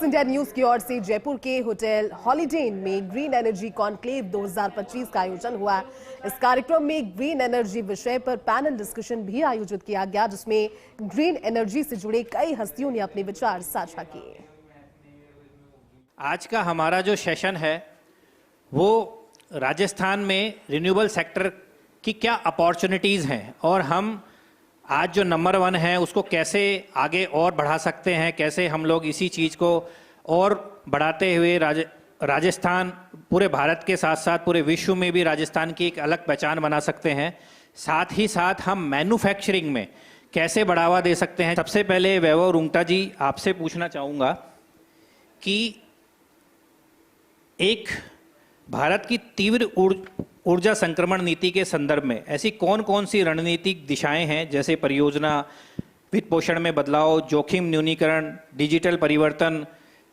India news की ओर से जयपुर के होटल हॉलिडे इन में ग्रीन एनर्जी कॉन्क्लेव 2025 का आयोजन हुआ। इस कार्यक्रम में ग्रीन एनर्जी विषय पर पैनल डिस्कशन भी आयोजित किया गया, जिसमें ग्रीन एनर्जी से जुड़े कई हस्तियों ने अपने विचार साझा किए। आज का हमारा जो सेशन है वो राजस्थान में रिन्यूएबल सेक्टर की क्या अपॉर्चुनिटीज़ हैं और हम आज जो नंबर 1 है उसको कैसे आगे और बढ़ा सकते हैं, कैसे हम लोग इसी चीज़ को और बढ़ाते हुए राजस्थान पूरे भारत के साथ साथ पूरे विश्व में भी राजस्थान की एक अलग पहचान बना सकते हैं। साथ ही साथ हम मैन्युफैक्चरिंग में कैसे बढ़ावा दे सकते हैं। सबसे पहले वैभव रुंगटा जी, आपसे पूछना चाहूँगा कि एक भारत की तीव्र ऊर्जा संक्रमण नीति के संदर्भ में ऐसी कौन कौन सी रणनीतिक दिशाएं हैं, जैसे परियोजना, वित्त पोषण में बदलाव, जोखिम न्यूनीकरण, डिजिटल परिवर्तन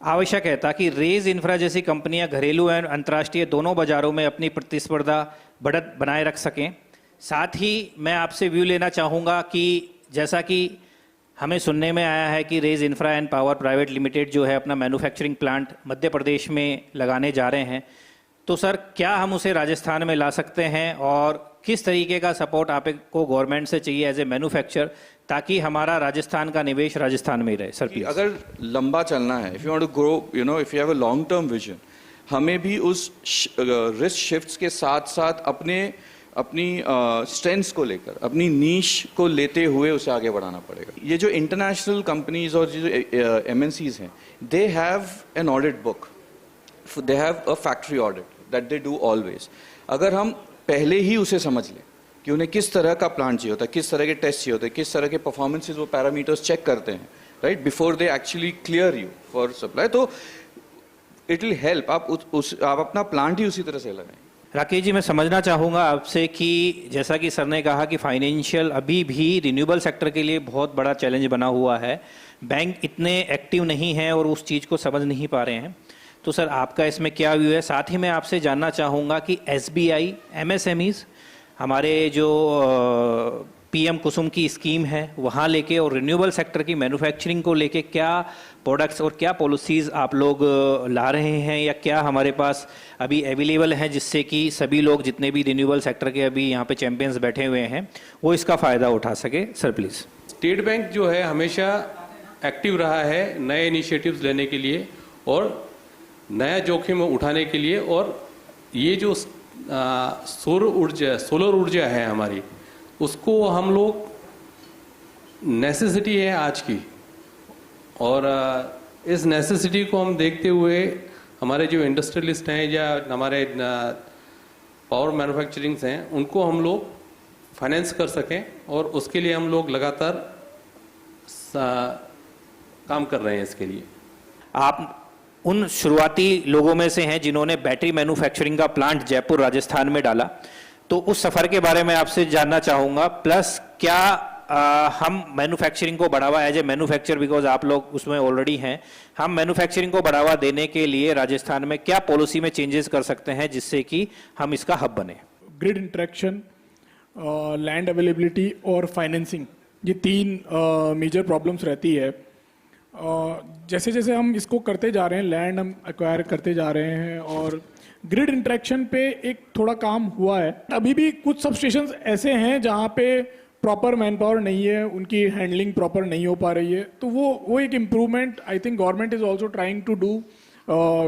आवश्यक है ताकि रेज इंफ्रा जैसी कंपनियां घरेलू एवं अंतर्राष्ट्रीय दोनों बाजारों में अपनी प्रतिस्पर्धा बढ़त बनाए रख सकें। साथ ही मैं आपसे व्यू लेना चाहूँगा कि जैसा कि हमें सुनने में आया है कि Rays infra and power private limited जो है अपना मैन्युफैक्चरिंग प्लांट मध्य प्रदेश में लगाने जा रहे हैं, तो सर क्या हम उसे राजस्थान में ला सकते हैं और किस तरीके का सपोर्ट आपको गवर्नमेंट से चाहिए एज ए मैन्युफैक्चरर, ताकि हमारा राजस्थान का निवेश राजस्थान में ही रहे। Sir please. अगर लंबा चलना है, if you want to grow, if you have a long term vision, हमें भी उस रिस्क शिफ्ट्स के साथ साथ अपनी स्ट्रेंथ्स को लेकर, अपनी नीश को लेते हुए उसे आगे बढ़ाना पड़ेगा। ये जो इंटरनेशनल कंपनीज और जो MNCs हैं, they have an audit book, they have a factory audit that they do always. अगर हम पहले ही उसे समझ लें कि उन्हें किस तरह का प्लांट चाहिए होता है, किस तरह के टेस्ट चाहिए होते हैं, किस तरह के परफॉर्मेंसेज वो पैरामीटर्स चेक करते हैं, right, before they actually clear you for supply, तो इट विल हेल्प। आप अपना प्लांट ही उसी तरह से लगाएं। राकेश जी, मैं समझना चाहूँगा आपसे कि जैसा कि सर ने कहा कि फाइनेंशियल अभी भी रिन्यूएबल सेक्टर के लिए बहुत बड़ा चैलेंज बना हुआ है, बैंक इतने एक्टिव नहीं हैं और उस चीज़ को समझ नहीं पा रहे हैं, तो सर आपका इसमें क्या व्यू है। साथ ही मैं आपसे जानना चाहूँगा कि SBI MSMEs हमारे जो PM कुसुम की स्कीम है वहाँ लेके और रिन्यूएबल सेक्टर की मैन्युफैक्चरिंग को लेके क्या प्रोडक्ट्स और क्या पॉलिसीज़ आप लोग ला रहे हैं या क्या हमारे पास अभी अवेलेबल है, जिससे कि सभी लोग जितने भी रिन्यूएबल सेक्टर के अभी यहाँ पे चैंपियंस बैठे हुए हैं वो इसका फ़ायदा उठा सके। Sir please. स्टेट बैंक जो है हमेशा एक्टिव रहा है नए इनिशिएटिव्स लेने के लिए और नया जोखिम उठाने के लिए, और ये जो सोलर ऊर्जा है हमारी, उसको हम लोग नेसेसिटी है आज की, और इस नेसेसिटी को हम देखते हुए हमारे जो इंडस्ट्रियलिस्ट हैं या हमारे पावर मैन्युफैक्चरिंग्स हैं उनको हम लोग फाइनेंस कर सकें, और उसके लिए हम लोग लगातार काम कर रहे हैं। इसके लिए आप उन शुरुआती लोगों में से हैं जिन्होंने बैटरी मैन्युफैक्चरिंग का प्लांट जयपुर राजस्थान में डाला, तो उस सफ़र के बारे में आपसे जानना चाहूँगा। प्लस क्या हम मैन्युफैक्चरिंग को बढ़ावा एज ए मैन्युफैक्चर, बिकॉज आप लोग उसमें ऑलरेडी हैं, हम मैन्युफैक्चरिंग को बढ़ावा देने के लिए राजस्थान में क्या पॉलिसी में चेंजेस कर सकते हैं जिससे कि हम इसका हब बने। ग्रिड इंटरेक्शन, लैंड अवेलेबिलिटी और फाइनेंसिंग, ये 3 मेजर प्रॉब्लम्स रहती है। जैसे जैसे हम इसको करते जा रहे हैं, लैंड हम एक्वायर करते जा रहे हैं और ग्रिड इंटरेक्शन पे एक थोड़ा काम हुआ है। अभी भी कुछ सब स्टेशंस ऐसे हैं जहाँ पे प्रॉपर मैन पावर नहीं है, उनकी हैंडलिंग प्रॉपर नहीं हो पा रही है, तो वो एक improvement I think government is also trying to do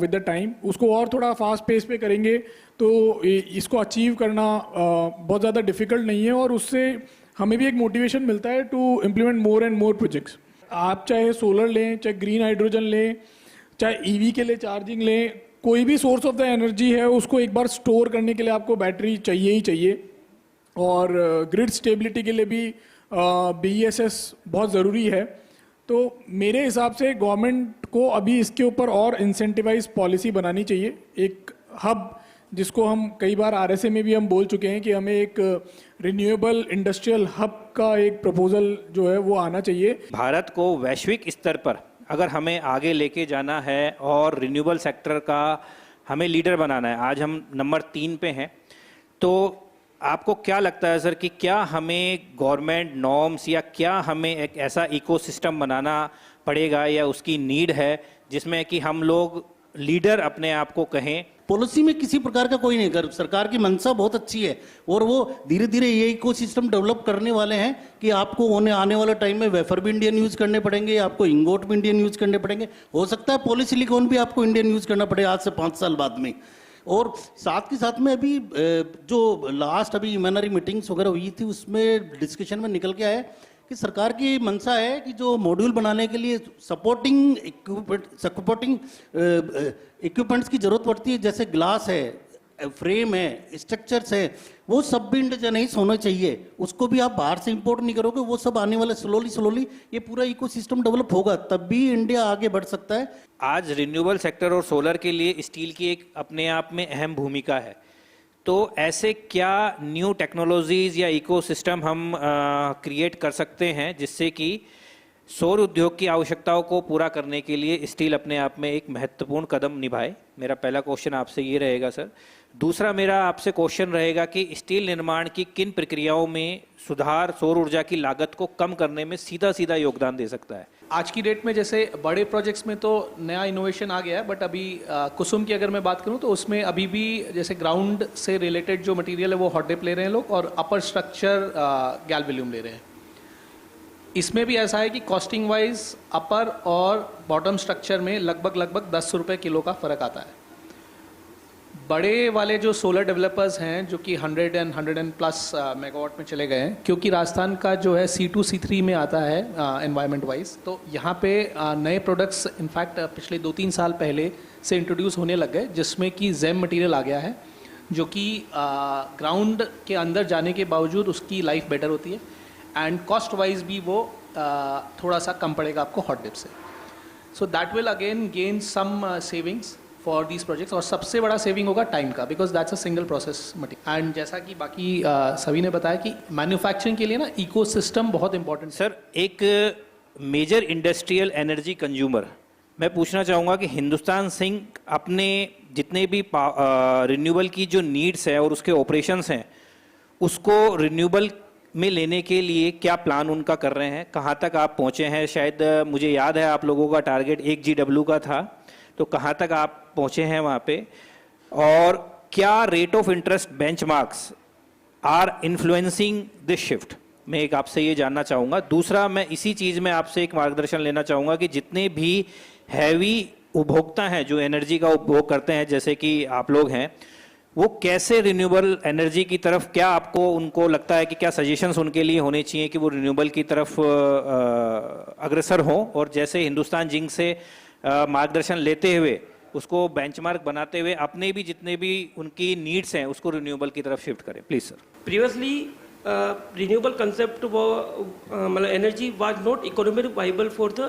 with the time. उसको और थोड़ा फास्ट पेस पे करेंगे तो इसको अचीव करना बहुत ज़्यादा डिफिकल्ट नहीं है, और उससे हमें भी एक मोटिवेशन मिलता है to implement more and more projects. आप चाहे सोलर लें, चाहे ग्रीन हाइड्रोजन लें, चाहे EV के लिए चार्जिंग लें, कोई भी सोर्स ऑफ द एनर्जी है उसको एक बार स्टोर करने के लिए आपको बैटरी चाहिए ही चाहिए, और ग्रिड स्टेबिलिटी के लिए भी BESS बहुत ज़रूरी है। तो मेरे हिसाब से गवर्नमेंट को अभी इसके ऊपर और इंसेंटिवाइज पॉलिसी बनानी चाहिए। एक हब, जिसको हम कई बार RSA में भी हम बोल चुके हैं कि हमें एक रिन्यूएबल इंडस्ट्रियल हब का एक प्रपोजल जो है वो आना चाहिए। भारत को वैश्विक स्तर पर अगर हमें आगे लेके जाना है और रिन्यूएबल सेक्टर का हमें लीडर बनाना है, आज हम नंबर 3 पे हैं, तो आपको क्या लगता है सर कि क्या हमें गवर्नमेंट नॉर्म्स या क्या हमें एक ऐसा इकोसिस्टम बनाना पड़ेगा या उसकी नीड है जिसमें कि हम लोग लीडर अपने आप को कहें? पॉलिसी में किसी प्रकार का कोई नहीं कर, सरकार की मंशा बहुत अच्छी है और वो धीरे धीरे ये इकोसिस्टम डेवलप करने वाले हैं कि आपको आने वाले टाइम में वेफर भी इंडियन यूज करने पड़ेंगे, आपको इंगोट भी इंडियन यूज करने पड़ेंगे, हो सकता है पॉलीसिलिकॉन भी आपको इंडियन यूज करना पड़े आज से 5 साल बाद में। और साथ के साथ में अभी जो लास्ट अभी ह्यूमैनिटी मीटिंग्स वगैरह हुई थी उसमें डिस्कशन में निकल के आया कि सरकार की मंशा है कि जो मॉड्यूल बनाने के लिए सपोर्टिंग इक्विपमेंट्स की जरूरत पड़ती है, जैसे ग्लास है, फ्रेम है, स्ट्रक्चर्स है, वो सब भी इंडियनाइज होना चाहिए। उसको भी आप बाहर से इंपोर्ट नहीं करोगे, वो सब आने वाले स्लोली ये पूरा इकोसिस्टम डेवलप होगा, तब भी इंडिया आगे बढ़ सकता है। आज रिन्यूएबल सेक्टर और सोलर के लिए स्टील की एक अपने आप में अहम भूमिका है, तो ऐसे क्या न्यू टेक्नोलॉजीज या इकोसिस्टम हम क्रिएट कर सकते हैं जिससे कि सौर उद्योग की आवश्यकताओं को पूरा करने के लिए स्टील अपने आप में एक महत्वपूर्ण कदम निभाए? मेरा पहला क्वेश्चन आपसे ये रहेगा सर। दूसरा मेरा आपसे क्वेश्चन रहेगा कि स्टील निर्माण की किन प्रक्रियाओं में सुधार सौर ऊर्जा की लागत को कम करने में सीधा सीधा योगदान दे सकता है? आज की डेट में जैसे बड़े प्रोजेक्ट्स में तो नया इनोवेशन आ गया है, बट अभी कुसुम की अगर मैं बात करूं तो उसमें अभी भी जैसे ग्राउंड से रिलेटेड जो मटेरियल है वो हॉट डिप ले रहे हैं लोग, और अपर स्ट्रक्चर गैल्वेलियम ले रहे हैं। इसमें भी ऐसा है कि कॉस्टिंग वाइज अपर और बॉटम स्ट्रक्चर में लगभग 10 रुपये किलो का फ़र्क आता है। बड़े वाले जो सोलर डेवलपर्स हैं जो कि 100+ मेगावाट में चले गए हैं, क्योंकि राजस्थान का जो है C2 C3 में आता है एनवायरनमेंट वाइज, तो यहाँ पे नए प्रोडक्ट्स इनफैक्ट पिछले 2-3 साल पहले से इंट्रोड्यूस होने लग गए, जिसमें कि जेम मटेरियल आ गया है जो कि ग्राउंड के अंदर जाने के बावजूद उसकी लाइफ बेटर होती है, एंड कॉस्ट वाइज भी वो थोड़ा सा कम पड़ेगा आपको हॉट डिप से। So that will again gain some savings for these projects, और सबसे बड़ा सेविंग होगा टाइम का, because that's a single process material. And जैसा कि बाकी सभी ने बताया कि मैन्युफैक्चरिंग के लिए ना इकोसिस्टम बहुत इंपॉर्टेंट। सर, एक मेजर इंडस्ट्रियल एनर्जी कंज्यूमर, मैं पूछना चाहूँगा कि हिंदुस्तान जिंक अपने जितने भी रिन्यूएबल की जो नीड्स है और उसके ऑपरेशंस हैं उसको रिन्यूएबल में लेने के लिए क्या प्लान उनका कर रहे हैं? कहाँ तक आप पहुँचे हैं? शायद मुझे याद है आप लोगों का टारगेट 1 GW का था, तो कहाँ तक आप पहुँचे हैं वहाँ पे? और क्या rate of interest benchmarks are influencing this shift? मैं एक आपसे ये जानना चाहूँगा। दूसरा, मैं इसी चीज़ में आपसे एक मार्गदर्शन लेना चाहूँगा कि जितने भी हैवी उपभोक्ता हैं जो एनर्जी का उपभोग करते हैं, जैसे कि आप लोग हैं, वो कैसे रिन्यूएबल एनर्जी की तरफ, क्या आपको उनको लगता है कि क्या सजेशंस उनके लिए होने चाहिए कि वो रिन्यूएबल की तरफ अग्रसर हों, और जैसे हिंदुस्तान जिंक से मार्गदर्शन लेते हुए उसको बेंचमार्क बनाते हुए अपने भी जितने भी उनकी नीड्स हैं उसको रिन्यूएबल की तरफ शिफ्ट करें? Please sir. Previously renewable concept मतलब energy was not economically viable for the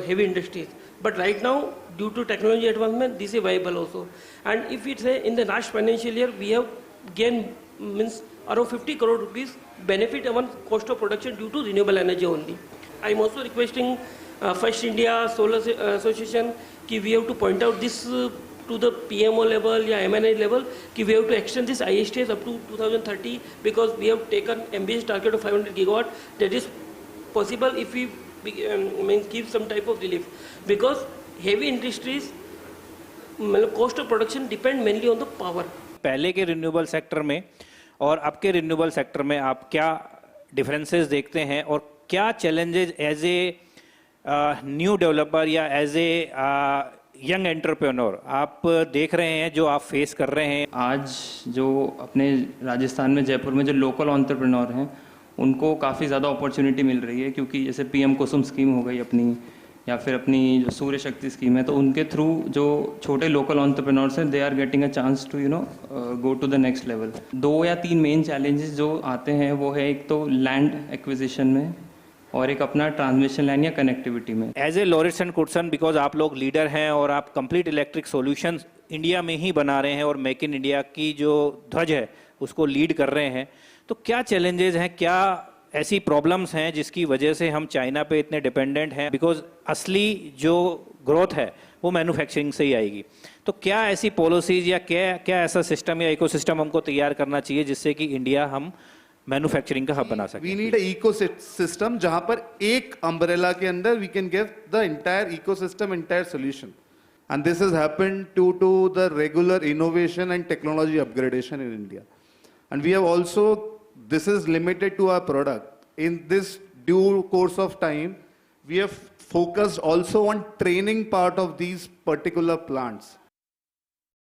heavy industries, but right now due to technology advancement this is viable also. And if we say in the last financial year we have gained means around 50 crore rupees benefit on cost of production due to renewable energy only. I am also requesting First India Solar Association कि we have to point out this to the PMO level या MNI level कि we have to extend this ISTS up to 2030 because we have taken ambitious target of 500 gigawatt. That is possible if we means give some type of relief, because heavy industries मतलब cost of production depend mainly on the power. पहले के renewable sector में और अब के renewable sector में आप क्या डिफरेंसेस देखते हैं, और क्या challenges as a new developer या एज ए यंग एंटरप्रेन्योर आप देख रहे हैं जो आप फेस कर रहे हैं? आज जो अपने राजस्थान में जयपुर में जो लोकल एंटरप्रेन्योर हैं उनको काफ़ी ज़्यादा अपॉर्चुनिटी मिल रही है, क्योंकि जैसे PM कुसुम स्कीम हो गई अपनी, या फिर अपनी जो सूर्य शक्ति स्कीम है, तो उनके थ्रू जो छोटे लोकल एंटरप्रेन्योर्स हैं they are getting a chance to go to the next level. 2 या 3 मेन चैलेंजेस जो आते हैं वो है, एक तो लैंड एक्विजिशन में और एक अपना ट्रांसमिशन लाइन या कनेक्टिविटी में। एज ए लॉरेंस एंड कुडसन, बिकॉज आप लोग लीडर हैं और आप कंप्लीट इलेक्ट्रिक सॉल्यूशंस इंडिया में ही बना रहे हैं और मेक इन इंडिया की जो ध्वज है उसको लीड कर रहे हैं, तो क्या चैलेंजेस हैं, क्या ऐसी प्रॉब्लम्स हैं जिसकी वजह से हम चाइना पे इतने डिपेंडेंट हैं? बिकॉज असली जो ग्रोथ है वो मैन्युफैक्चरिंग से ही आएगी, तो क्या ऐसी पॉलिसीज या क्या ऐसा सिस्टम या इकोसिस्टम हमको तैयार करना चाहिए जिससे कि इंडिया हम मैन्युफैक्चरिंग का हब बना सकें। वी नीड इकोसिस्टम जहां पर एक अम्ब्रेला के अंदर we can give the entire ecosystem, entire solution, and this has happened to the regular innovation and technology upgradation in India, and we have also, this is limited to our product. In this due course of time, we have focused also on training part of these particular plants.